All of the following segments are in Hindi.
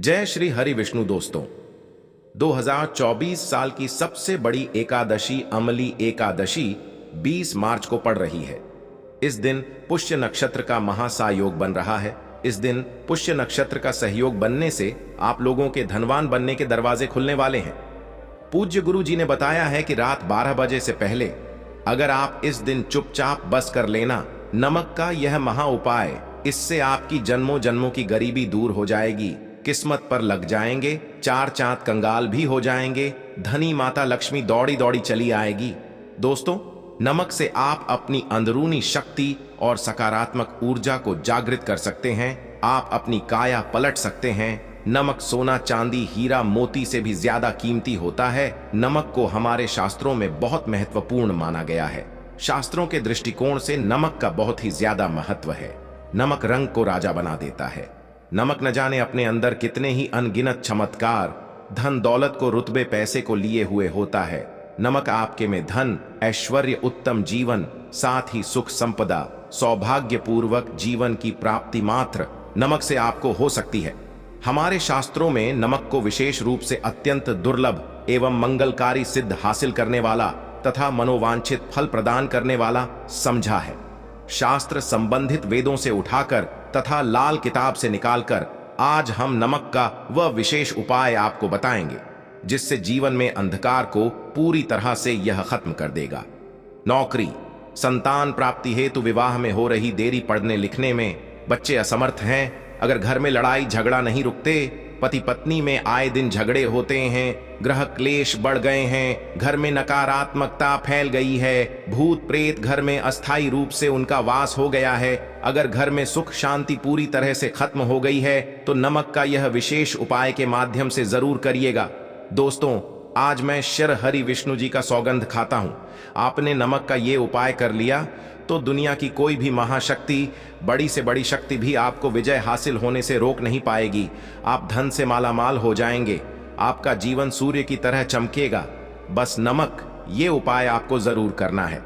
जय श्री हरि विष्णु दोस्तों। 2024 साल की सबसे बड़ी एकादशी अमली एकादशी 20 मार्च को पड़ रही है। इस दिन पुष्य नक्षत्र का महासायोग बन रहा है। इस दिन पुष्य नक्षत्र का सहयोग बनने से आप लोगों के धनवान बनने के दरवाजे खुलने वाले हैं। पूज्य गुरु जी ने बताया है कि रात 12 बजे से पहले अगर आप इस दिन चुपचाप बस कर लेना नमक का यह महा उपाय, इससे आपकी जन्मों जन्मों की गरीबी दूर हो जाएगी, किस्मत पर लग जाएंगे, चार चांद कंगाल भी हो जाएंगे, धनी माता लक्ष्मी दौड़ी दौड़ी चली आएगी। दोस्तों, नमक से आप अपनी अंदरूनी शक्ति और सकारात्मक ऊर्जा को जागृत कर सकते हैं। आप अपनी काया पलट सकते हैं। नमक सोना चांदी हीरा मोती से भी ज्यादा कीमती होता है। नमक को हमारे शास्त्रों में बहुत महत्वपूर्ण माना गया है। शास्त्रों के दृष्टिकोण से नमक का बहुत ही ज्यादा महत्व है। नमक रंग को राजा बना देता है। नमक न जाने अपने अंदर कितने ही अनगिनत चमत्कार, धन दौलत को, रुतबे पैसे को लिए हुए होता है। नमक आपके में धन, ऐश्वर्य, उत्तम जीवन, साथ ही सुख संपदा, सौभाग्यपूर्वक जीवन की प्राप्ति मात्र नमक से आपको हो सकती है। हमारे शास्त्रों में नमक को विशेष रूप से अत्यंत दुर्लभ एवं मंगलकारी सिद्ध हासिल करने वाला तथा मनोवांछित फल प्रदान करने वाला समझा है। शास्त्र संबंधित वेदों से उठाकर तथा लाल किताब से निकालकर आज हम नमक का वह विशेष उपाय आपको बताएंगे जिससे जीवन में अंधकार को पूरी तरह से यह खत्म कर देगा। नौकरी, संतान प्राप्ति हेतु विवाह में हो रही देरी, पढ़ने लिखने में बच्चे असमर्थ हैं, अगर घर में लड़ाई झगड़ा नहीं रुकते, पति पत्नी में आए दिन झगड़े होते हैं, ग्रह क्लेश बढ़ गए हैं, घर में नकारात्मकता फैल गई है, भूत प्रेत घर में अस्थायी रूप से उनका वास हो गया है, अगर घर में सुख शांति पूरी तरह से खत्म हो गई है तो नमक का यह विशेष उपाय के माध्यम से जरूर करिएगा। दोस्तों, आज मैं श्री हरि विष्णु जी का सौगंध खाता हूं। आपने नमक का ये उपाय कर लिया तो दुनिया की कोई भी महाशक्ति, बड़ी से बड़ी शक्ति भी आपको विजय हासिल होने से रोक नहीं पाएगी। आप धन से मालामाल हो जाएंगे। आपका जीवन सूर्य की तरह चमकेगा। बस नमक ये उपाय आपको जरूर करना है।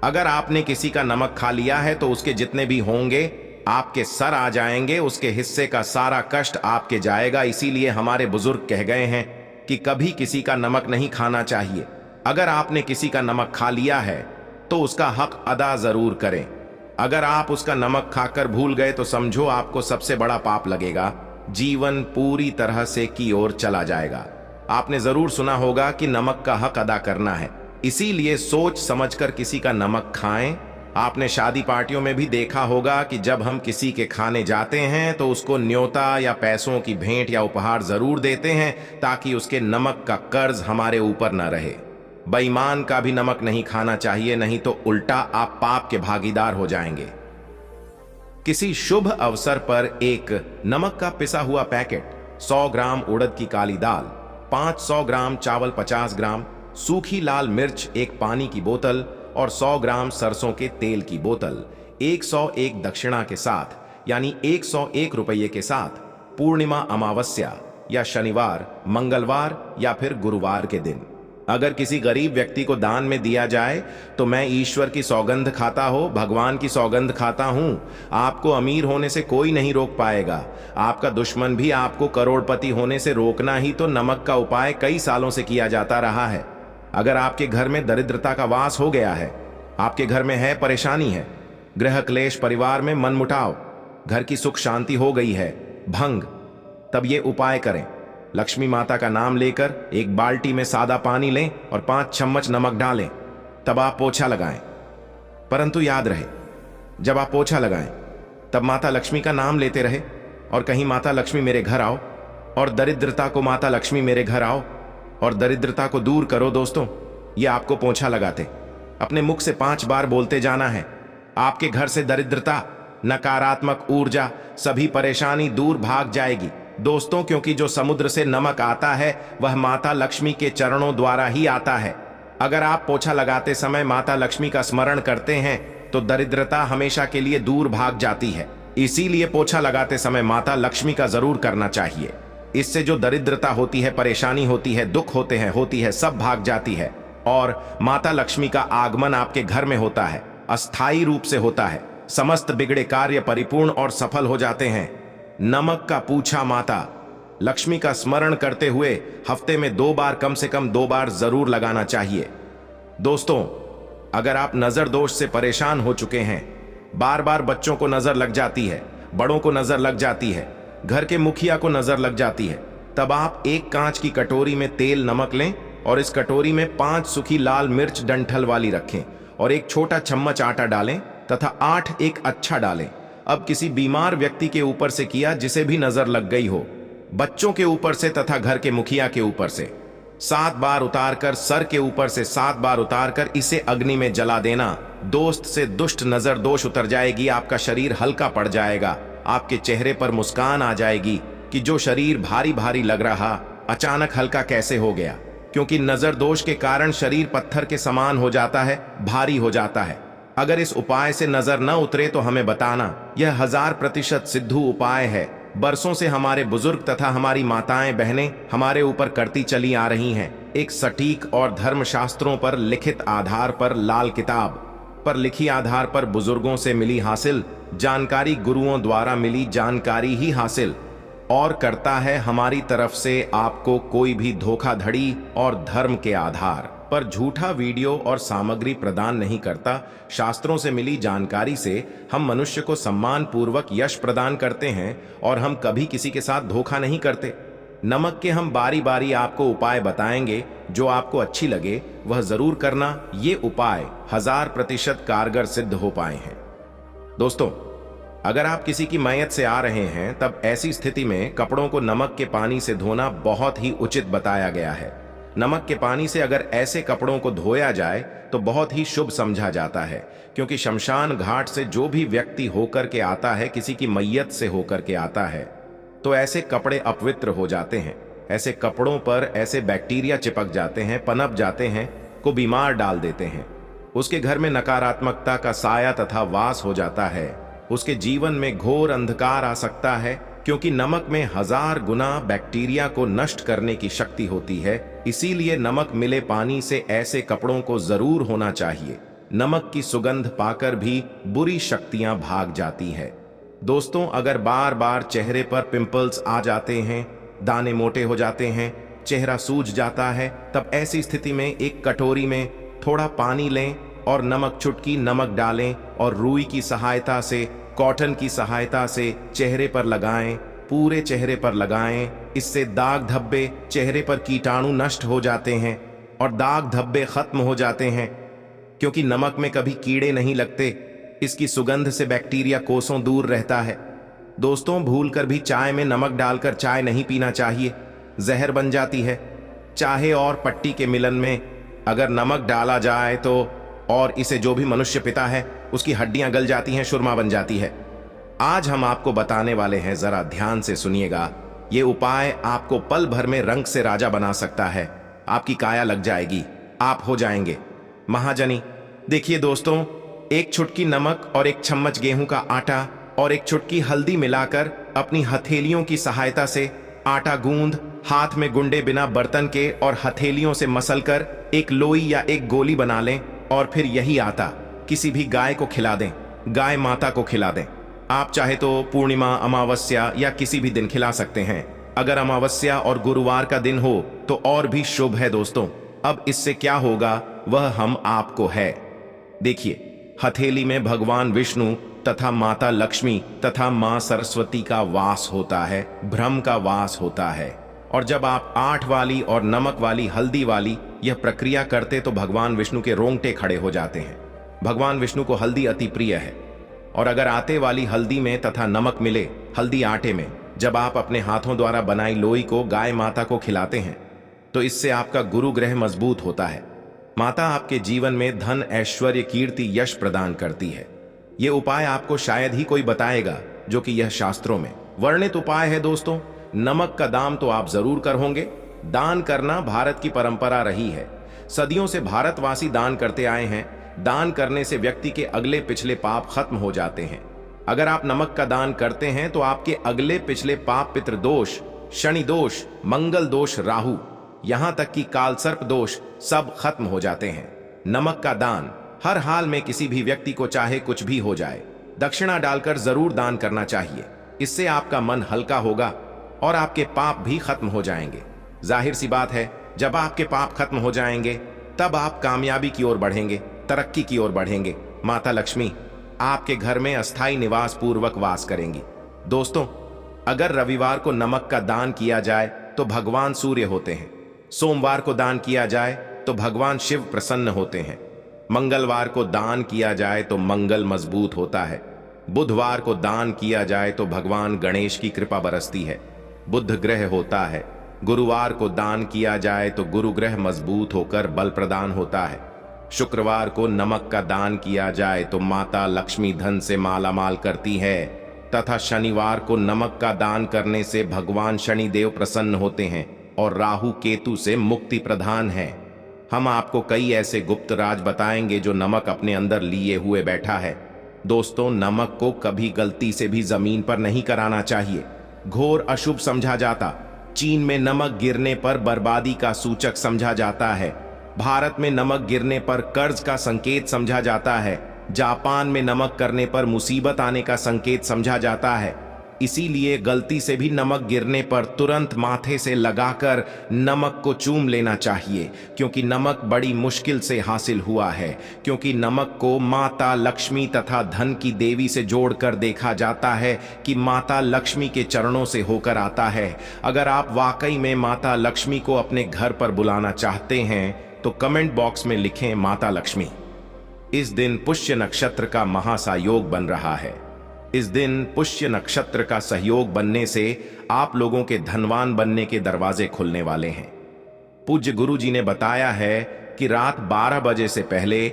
अगर आपने किसी का नमक खा लिया है तो उसके जितने भी होंगे आपके सर आ जाएंगे, उसके हिस्से का सारा कष्ट आपके जाएगा। इसीलिए हमारे बुजुर्ग कह गए हैं कि कभी किसी का नमक नहीं खाना चाहिए। अगर आपने किसी का नमक खा लिया है तो उसका हक अदा जरूर करें। अगर आप उसका नमक खाकर भूल गए तो समझो आपको सबसे बड़ा पाप लगेगा। जीवन पूरी तरह से की ओर चला जाएगा। आपने जरूर सुना होगा कि नमक का हक अदा करना है, इसीलिए सोच समझकर किसी का नमक खाएं। आपने शादी पार्टियों में भी देखा होगा कि जब हम किसी के खाने जाते हैं तो उसको न्योता या पैसों की भेंट या उपहार जरूर देते हैं ताकि उसके नमक का कर्ज हमारे ऊपर न रहे। बेईमान का भी नमक नहीं खाना चाहिए, नहीं तो उल्टा आप पाप के भागीदार हो जाएंगे। किसी शुभ अवसर पर एक नमक का पिसा हुआ पैकेट, 100 ग्राम उड़द की काली दाल, 500 ग्राम चावल, 50 ग्राम सूखी लाल मिर्च, एक पानी की बोतल और 100 ग्राम सरसों के तेल की बोतल 101 दक्षिणा के साथ, यानी 101 रुपये के साथ, पूर्णिमा, अमावस्या या शनिवार, मंगलवार या फिर गुरुवार के दिन अगर किसी गरीब व्यक्ति को दान में दिया जाए तो मैं ईश्वर की सौगंध खाता हो, भगवान की सौगंध खाता हूं, आपको अमीर होने से कोई नहीं रोक पाएगा। आपका दुश्मन भी आपको करोड़पति होने से रोकना ही तो नमक का उपाय कई सालों से किया जाता रहा है। अगर आपके घर में दरिद्रता का वास हो गया है, आपके घर में है परेशानी है, गृह क्लेश, परिवार में मनमुटाव, घर की सुख शांति हो गई है भंग, तब ये उपाय करें। लक्ष्मी माता का नाम लेकर एक बाल्टी में सादा पानी लें और 5 चम्मच नमक डालें, तब आप पोछा लगाएं। परंतु याद रहे, जब आप पोछा लगाएं तब माता लक्ष्मी का नाम लेते रहे और कहीं माता लक्ष्मी मेरे घर आओ और दरिद्रता को, माता लक्ष्मी मेरे घर आओ और दरिद्रता को दूर करो। दोस्तों, ये आपको पोछा लगाते अपने मुख से 5 बार बोलते जाना है। आपके घर से दरिद्रता, नकारात्मक ऊर्जा, सभी परेशानी दूर भाग जाएगी। दोस्तों, क्योंकि जो समुद्र से नमक आता है वह माता लक्ष्मी के चरणों द्वारा ही आता है। अगर आप पोछा लगाते समय माता लक्ष्मी का स्मरण करते हैं तो दरिद्रता हमेशा के लिए दूर भाग जाती है। इसीलिए पोछा लगाते समय माता लक्ष्मी का जरूर करना चाहिए। इससे जो दरिद्रता होती है, परेशानी होती है, दुख होती है, सब भाग जाती है और माता लक्ष्मी का आगमन आपके घर में होता है, अस्थायी रूप से होता है। समस्त बिगड़े कार्य परिपूर्ण और सफल हो जाते हैं। नमक का पूछा माता लक्ष्मी का स्मरण करते हुए हफ्ते में 2 बार, कम से कम 2 बार जरूर लगाना चाहिए। दोस्तों, अगर आप नजर दोष से परेशान हो चुके हैं, बार बार बच्चों को नजर लग जाती है, बड़ों को नजर लग जाती है, घर के मुखिया को नजर लग जाती है, तब आप एक कांच की कटोरी में तेल नमक लें और इस कटोरी में 5 सूखी लाल मिर्च डंठल वाली रखें और एक छोटा चम्मच आटा डालें तथा 8 एक अच्छा डालें। अब किसी बीमार व्यक्ति के ऊपर से किया जिसे भी नजर लग गई हो, बच्चों के ऊपर से तथा घर के मुखिया के ऊपर से 7 बार उतारकर, सर के ऊपर से 7 बार उतारकर इसे अग्नि में जला देना। दोस्त से दुष्ट नजर दोष उतर जाएगी, आपका शरीर हल्का पड़ जाएगा, आपके चेहरे पर मुस्कान आ जाएगी कि जो शरीर भारी भारी लग रहा अचानक हल्का कैसे हो गया, क्योंकि नजर दोष के कारण शरीर पत्थर के समान हो जाता है, भारी हो जाता है। अगर इस उपाय से नजर न उतरे तो हमें बताना। यह 1000% सिद्धू उपाय है। बरसों से हमारे बुजुर्ग तथा हमारी माताएं बहनें हमारे ऊपर करती चली आ रही हैं। एक सटीक और धर्मशास्त्रों पर लिखित आधार पर, लाल किताब पर लिखी आधार पर बुजुर्गों से मिली हासिल जानकारी, गुरुओं द्वारा मिली जानकारी ही हासिल और करता है हमारी तरफ से आपको कोई भी धोखाधड़ी और धर्म के आधार पर झूठा वीडियो और सामग्री प्रदान नहीं करता। शास्त्रों से मिली जानकारी से हम मनुष्य को सम्मान पूर्वक यश प्रदान करते हैं और हम कभी किसी के साथ धोखा नहीं करते। नमक के हम बारी बारी आपको उपाय बताएंगे, जो आपको अच्छी लगे वह जरूर करना। ये उपाय 1000% कारगर सिद्ध हो पाए हैं। दोस्तों, अगर आप किसी की मैयत से आ रहे हैं तब ऐसी स्थिति में कपड़ों को नमक के पानी से धोना बहुत ही उचित बताया गया है। नमक के पानी से अगर ऐसे कपड़ों को धोया जाए तो बहुत ही शुभ समझा जाता है, क्योंकि शमशान घाट से जो भी व्यक्ति होकर के आता है, किसी की मैयत से होकर के आता है, तो ऐसे कपड़े अपवित्र हो जाते हैं। ऐसे कपड़ों पर ऐसे बैक्टीरिया चिपक जाते हैं, पनप जाते हैं, को बीमार डाल देते हैं। उसके घर में नकारात्मकता का साया तथा वास हो जाता है। उसके जीवन में घोर अंधकार आ सकता है, क्योंकि नमक में 1000 गुना बैक्टीरिया को नष्ट करने की शक्ति होती है। इसीलिए नमक मिले पानी से ऐसे कपड़ों को जरूर होना चाहिए। नमक की सुगंध पाकर भी बुरी शक्तियां भाग जाती है। दोस्तों, अगर बार बार चेहरे पर पिंपल्स आ जाते हैं, दाने मोटे हो जाते हैं, चेहरा सूज जाता है, तब ऐसी स्थिति में एक कटोरी में थोड़ा पानी लें और नमक, चुटकी नमक डालें और रुई की सहायता से, कॉटन की सहायता से चेहरे पर लगाएं, पूरे चेहरे पर लगाएं। इससे दाग धब्बे, चेहरे पर कीटाणु नष्ट हो जाते हैं और दाग धब्बे खत्म हो जाते हैं, क्योंकि नमक में कभी कीड़े नहीं लगते। इसकी सुगंध से बैक्टीरिया कोसों दूर रहता है। दोस्तों, भूलकर भी चाय में नमक डालकर चाय नहीं पीना चाहिए, जहर बन जाती है। चाहे और पट्टी के मिलन में अगर नमक डाला जाए तो और इसे जो भी मनुष्य पिता है उसकी हड्डियां गल जाती हैं, सुरमा बन जाती है। आज हम आपको बताने वाले हैं, जरा ध्यान से सुनिएगा। ये उपाय आपको पल भर में रंग से राजा बना सकता है। आपकी काया लग जाएगी, आप हो जाएंगे महाजनी। देखिए दोस्तों, एक चुटकी नमक और एक चम्मच गेहूं का आटा और एक चुटकी हल्दी मिलाकर अपनी हथेलियों की सहायता से आटा गूंद, हाथ में गुंडे बिना बर्तन के और हथेलियों से मसलकर एक लोई या एक गोली बना लें और फिर यही आटा किसी भी गाय को खिला दें, गाय माता को खिला दें। आप चाहे तो पूर्णिमा, अमावस्या या किसी भी दिन खिला सकते हैं। अगर अमावस्या और गुरुवार का दिन हो तो और भी शुभ है दोस्तों। अब इससे क्या होगा वह हम आपको है। देखिए, हथेली में भगवान विष्णु तथा माता लक्ष्मी तथा मां सरस्वती का वास होता है, ब्रह्म का वास होता है। और जब आप 8 वाली और नमक वाली, हल्दी वाली यह प्रक्रिया करते तो भगवान विष्णु के रोंगटे खड़े हो जाते हैं। भगवान विष्णु को हल्दी अति प्रिय है। और अगर आटे वाली हल्दी में तथा नमक मिले हल्दी आटे में, जब आप अपने हाथों द्वारा बनाई लोई को गाय माता को खिलाते हैं तो इससे आपका गुरु ग्रह मजबूत होता है। माता आपके जीवन में धन, ऐश्वर्य, कीर्ति, यश प्रदान करती है। ये उपाय आपको शायद ही कोई बताएगा, जो कि यह शास्त्रों में वर्णित उपाय है। दोस्तों, नमक का दाम तो आप जरूर कर होंगे। दान करना भारत की परंपरा रही है। सदियों से भारतवासी दान करते आए हैं। दान करने से व्यक्ति के अगले पिछले पाप खत्म हो जाते हैं। अगर आप नमक का दान करते हैं तो आपके अगले पिछले पाप, पितृ दोष, शनि दोष, मंगल दोष, राहु, यहां तक कि काल सर्प दोष सब खत्म हो जाते हैं। नमक का दान हर हाल में किसी भी व्यक्ति को, चाहे कुछ भी हो जाए, दक्षिणा डालकर जरूर दान करना चाहिए। इससे आपका मन हल्का होगा, और आपके पाप भी खत्म हो जाएंगे। जाहिर सी बात है, जब आपके पाप खत्म हो जाएंगे तब आप कामयाबी की ओर बढ़ेंगे, तरक्की की ओर बढ़ेंगे। माता लक्ष्मी आपके घर में अस्थायी निवास पूर्वक वास करेंगी। दोस्तों, अगर रविवार को नमक का दान किया जाए तो भगवान सूर्य होते हैं। सोमवार को दान किया जाए तो भगवान शिव प्रसन्न होते हैं। मंगलवार को दान किया जाए तो मंगल मजबूत होता है। बुधवार को दान किया जाए तो भगवान गणेश की कृपा बरसती है, बुध ग्रह होता है। गुरुवार को दान किया जाए तो गुरु ग्रह मजबूत होकर बल प्रदान होता है। शुक्रवार को नमक का दान किया जाए तो माता लक्ष्मी धन से मालामाल करती है, तथा शनिवार को नमक का दान करने से भगवान शनिदेव प्रसन्न होते हैं और राहु केतु से मुक्ति प्रदान है। हम आपको कई ऐसे गुप्त राज बताएंगे जो नमक अपने अंदर लिए हुए बैठा है। दोस्तों, नमक को कभी गलती से भी जमीन पर नहीं कराना चाहिए, घोर अशुभ समझा जाता। चीन में नमक गिरने पर बर्बादी का सूचक समझा जाता है। भारत में नमक गिरने पर कर्ज का संकेत समझा जाता है। जापान में नमक करने पर मुसीबत आने का संकेत समझा जाता है। इसीलिए गलती से भी नमक गिरने पर तुरंत माथे से लगाकर नमक को चूम लेना चाहिए, क्योंकि नमक बड़ी मुश्किल से हासिल हुआ है। क्योंकि नमक को माता लक्ष्मी तथा धन की देवी से जोड़कर देखा जाता है कि माता लक्ष्मी के चरणों से होकर आता है। अगर आप वाकई में माता लक्ष्मी को अपने घर पर बुलाना चाहते हैं तो कमेंट बॉक्स में लिखें माता लक्ष्मी। इस दिन पुष्य नक्षत्र का महासहयोग बन रहा है। इस दिन पुष्य नक्षत्र का सहयोग बनने से आप लोगों के धनवान बनने के दरवाजे खुलने वाले हैं। पूज्य गुरु जी ने बताया है कि रात 12 बजे से पहले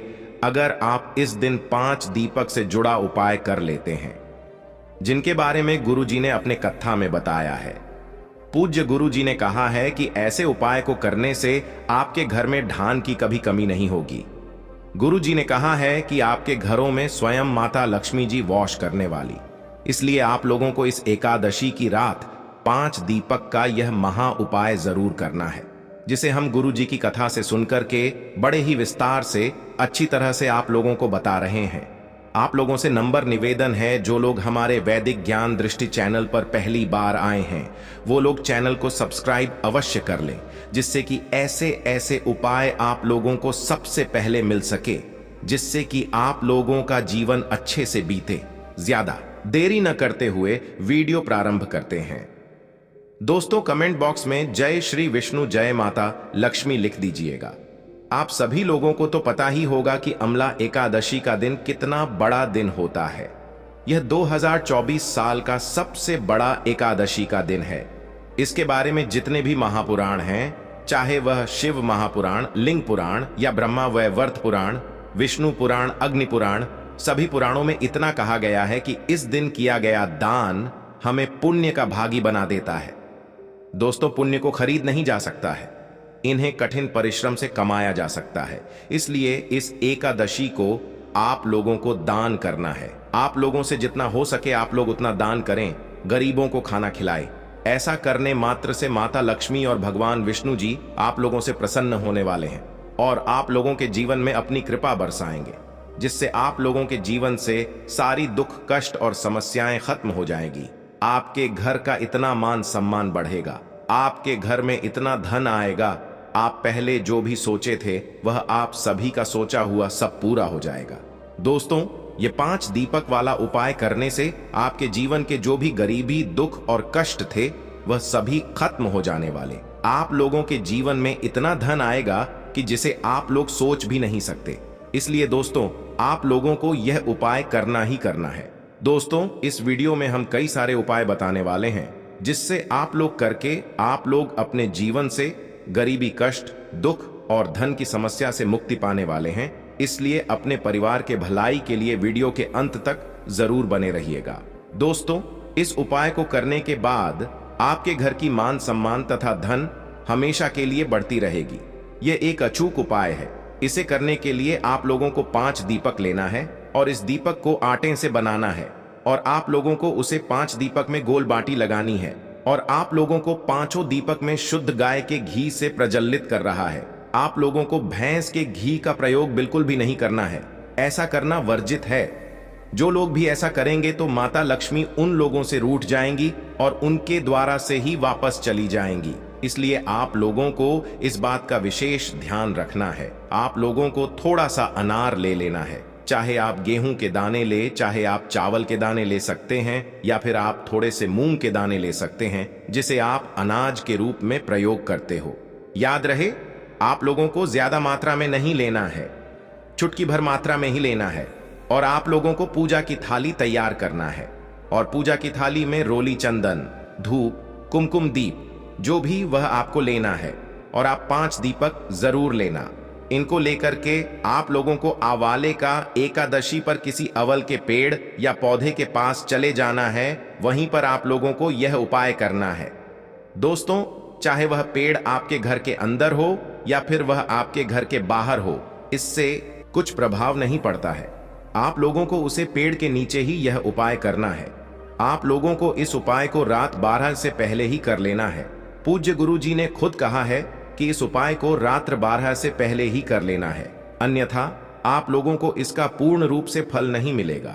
अगर आप इस दिन 5 दीपक से जुड़ा उपाय कर लेते हैं, जिनके बारे में गुरु जी ने अपने कथा में बताया है। पूज्य गुरु जी ने कहा है कि ऐसे उपाय को करने से आपके घर में धान की कभी कमी नहीं होगी। गुरु जी ने कहा है कि आपके घरों में स्वयं माता लक्ष्मी जी वास करने वाली, इसलिए आप लोगों को इस एकादशी की रात 5 दीपक का यह महा उपाय जरूर करना है, जिसे हम गुरु जी की कथा से सुनकर के बड़े ही विस्तार से अच्छी तरह से आप लोगों को बता रहे हैं। आप लोगों से नंबर निवेदन है, जो लोग हमारे वैदिक ज्ञान दृष्टि चैनल पर पहली बार आए हैं वो लोग चैनल को सब्सक्राइब अवश्य कर लें, जिससे कि ऐसे ऐसे उपाय आप लोगों को सबसे पहले मिल सके, जिससे कि आप लोगों का जीवन अच्छे से बीते। ज्यादा देरी न करते हुए वीडियो प्रारंभ करते हैं। दोस्तों, कमेंट बॉक्स में जय श्री विष्णु जय माता लक्ष्मी लिख दीजिएगा। आप सभी लोगों को तो पता ही होगा कि अमला एकादशी का दिन कितना बड़ा दिन होता है। यह 2024 साल का सबसे बड़ा एकादशी का दिन है। इसके बारे में जितने भी महापुराण हैं, चाहे वह शिव महापुराण, लिंग पुराण या ब्रह्मा वैवर्त पुराण, विष्णु पुराण, अग्नि पुराण, सभी पुराणों में इतना कहा गया है कि इस दिन किया गया दान हमें पुण्य का भागी बना देता है। दोस्तों, पुण्य को खरीद नहीं जा सकता है, इन्हें कठिन परिश्रम से कमाया जा सकता है। इसलिए इस एकादशी को आप लोगों को दान करना है। आप लोगों से जितना हो सके आप लोग उतना दान करें, गरीबों को खाना खिलाएं। ऐसा करने मात्र से माता लक्ष्मी और भगवान विष्णु जी आप लोगों से प्रसन्न होने वाले हैं और आप लोगों के जीवन में अपनी कृपा बरसाएंगे, जिससे आप लोगों के जीवन से सारी दुख कष्ट और समस्याएं खत्म हो जाएंगी। आपके घर का इतना मान सम्मान बढ़ेगा, आपके घर में इतना धन आएगा, आप पहले जो भी सोचे थे वह आप सभी का सोचा हुआ सब पूरा हो जाएगा। दोस्तों, ये 5 दीपक वाला उपाय करने से आपके जीवन के जो भी गरीबी, दुख और कष्ट थे वह सभी खत्म हो जाने वाले। आप लोगों के जीवन में इतना धन आएगा कि जिसे आप लोग सोच भी नहीं सकते। इसलिए दोस्तों, आप लोगों को यह उपाय करना ही करना है। दोस्तों, इस वीडियो में हम कई सारे उपाय बताने वाले हैं, जिससे आप लोग करके आप लोग अपने जीवन से गरीबी, कष्ट, दुख और धन की समस्या से मुक्ति पाने वाले हैं। इसलिए अपने परिवार के भलाई के लिए वीडियो के अंत तक जरूर बने रहिएगा। दोस्तों, इस उपाय को करने के बाद आपके घर की मान सम्मान तथा धन हमेशा के लिए बढ़ती रहेगी। यह एक अचूक उपाय है। इसे करने के लिए आप लोगों को 5 दीपक लेना है और इस दीपक को आटे से बनाना है और आप लोगों को उसे 5 दीपक में गोल बाटी लगानी है और आप लोगों को 5 दीपक में शुद्ध गाय के घी से प्रज्वलित कर रहा है। आप लोगों को भैंस के घी का प्रयोग बिल्कुल भी नहीं करना है, ऐसा करना वर्जित है। जो लोग भी ऐसा करेंगे तो माता लक्ष्मी उन लोगों से रूठ जाएंगी और उनके द्वारा से ही वापस चली जाएंगी। इसलिए आप लोगों को इस बात का विशेष ध्यान रखना है। आप लोगों को थोड़ा सा अनार ले लेना है, चाहे आप गेहूं के दाने ले, चाहे आप चावल के दाने ले सकते हैं, या फिर आप थोड़े से मूंग के दाने ले सकते हैं, जिसे आप अनाज के रूप में प्रयोग करते हो। याद रहे, आप लोगों को ज्यादा मात्रा में नहीं लेना है, चुटकी भर मात्रा में ही लेना है। और आप लोगों को पूजा की थाली तैयार करना है, और पूजा की थाली में रोली चंदन, धूप, कुमकुम दीप, जो भी वह आपको लेना है, और आप 5 दीपक जरूर लेना। इनको लेकर के आप लोगों को आवाले का एकादशी पर किसी अवल के पेड़ या पौधे के पास चले जाना है। वहीं पर आप लोगों को यह उपाय करना है। दोस्तों, चाहे वह पेड़ आपके घर के अंदर हो या फिर वह आपके घर के बाहर हो, इससे कुछ प्रभाव नहीं पड़ता है। आप लोगों को उसे पेड़ के नीचे ही यह उपाय करना है। आप लोगों को इस उपाय को रात 12 से पहले ही कर लेना है। पूज्य गुरु जी ने खुद कहा है कि इस उपाय को रात्र 12 से पहले ही कर लेना है, अन्यथा आप लोगों को इसका पूर्ण रूप से फल नहीं मिलेगा।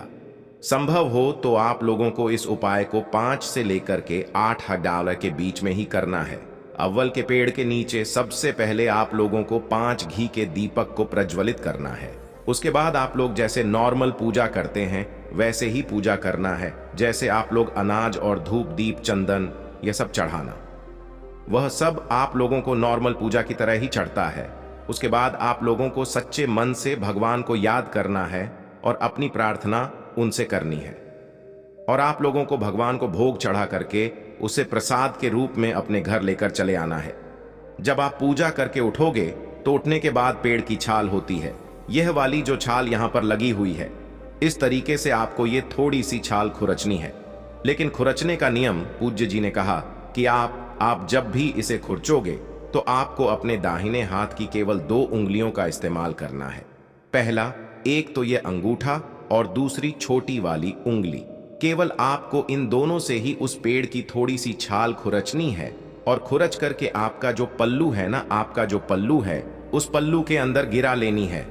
संभव हो तो आप लोगों को इस उपाय को 5 से लेकर के 8 डालर के बीच में ही करना है। अव्वल के पेड़ के नीचे सबसे पहले आप लोगों को 5 घी के दीपक को प्रज्वलित करना है। उसके बाद आप लोग जैसे नॉर्मल पूजा करते हैं वैसे ही पूजा करना है, जैसे आप लोग अनाज और धूप, दीप, चंदन यह सब चढ़ाना, वह सब आप लोगों को नॉर्मल पूजा की तरह ही चढ़ता है। उसके बाद आप लोगों को सच्चे मन से भगवान को याद करना है और अपनी प्रार्थना उनसे करनी है, और आप लोगों को भगवान को भोग चढ़ा करके उसे प्रसाद के रूप में अपने घर लेकर चले आना है। जब आप पूजा करके उठोगे तो उठने के बाद पेड़ की छाल होती है, यह वाली जो छाल यहाँ पर लगी हुई है, इस तरीके से आपको ये थोड़ी सी छाल खुरचनी है। लेकिन खुरचने का नियम पूज्य जी ने कहा कि आप जब भी इसे खुरचोगे तो आपको अपने दाहिने हाथ की केवल 2 उंगलियों का इस्तेमाल करना है। पहला, एक तो ये अंगूठा और दूसरी छोटी वाली उंगली। केवल आपको इन दोनों से ही उस पेड़ की थोड़ी सी छाल खुरचनी है, और खुरच करके आपका जो पल्लू है ना, आपका जो पल्लू है, उस पल्लू के अंदर गिरा लेनी है।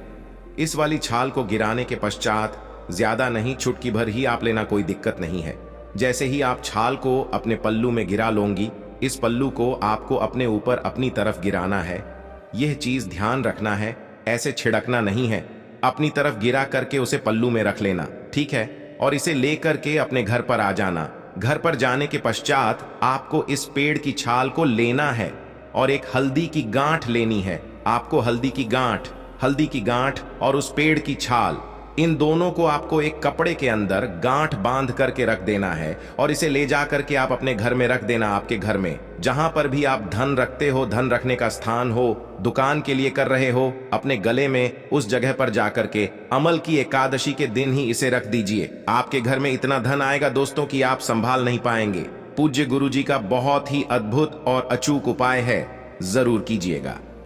इस वाली छाल को गिराने के पश्चात ज्यादा नहीं, चुटकी भर ही आप लेना, कोई दिक्कत नहीं है। जैसे ही आप छाल को अपने पल्लू में गिरा लोगी, इस पल्लू को आपको अपने ऊपर अपनी तरफ गिराना है। यह चीज ध्यान रखना है, ऐसे छिड़कना नहीं है, अपनी तरफ गिरा करके उसे पल्लू में रख लेना, ठीक है। और इसे लेकर के अपने घर पर आ जाना। घर पर जाने के पश्चात आपको इस पेड़ की छाल को लेना है और एक हल्दी की गांठ लेनी है। आपको हल्दी की गांठ और उस पेड़ की छाल, इन दोनों को आपको एक कपड़े के अंदर गांठ बांध करके रख देना है, और इसे ले जा करके आप अपने घर में रख देना। आपके घर में जहां पर भी आप धन रखते हो, धन रखने का स्थान हो, दुकान के लिए कर रहे हो, अपने गले में उस जगह पर जाकर के अमल की एकादशी के दिन ही इसे रख दीजिए। आपके घर में इतना धन आएगा दोस्तों कि आप संभाल नहीं पाएंगे। पूज्य गुरु जी का बहुत ही अद्भुत और अचूक उपाय है, जरूर कीजिएगा।